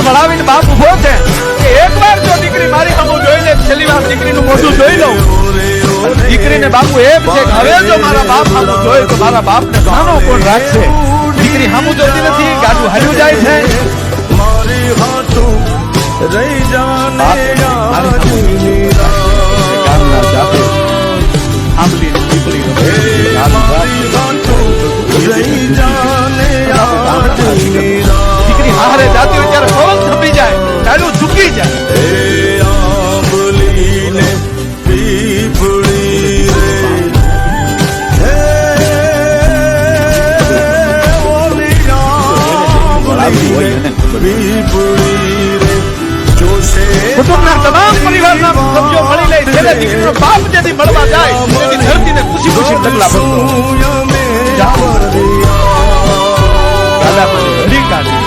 વળાવીને બાપ ઉભો છે કે એકવાર જો દીકરી મારી સામું જોઈ લે, છેલ્લી વાર દીકરીનું મોઢું જોઈ લઉં. દીકરીને બાપુ એમ છે કે હવે જો મારા બાપ સામું જોઈ તો મારા બાપને નાનો કોણ રાખશે. દીકરી સામું જોતી નથી, ગાડું હાલ્યું જાય છે. મારી હાથું રહી જાને ગામના જાતે આંબલી પીપળી મારી હાથું રહી જાને દીકરી હારે જાતી હોય ત્યારે પવન થપી જાય, ગાડું ઝૂકી જાય. આંબલીને પીપળી રે ઓલી આંબલીને પીપળી રે જોશે કુટુંબના તમામ પરિવારના સભ્યો મળી લે ત્યારે દીકરીનો બાપ જેથી મળવા જાય તેની ધરતીને ખુશી ખુશી ડગલા ભરતો. દાદા મને હરી કાઢી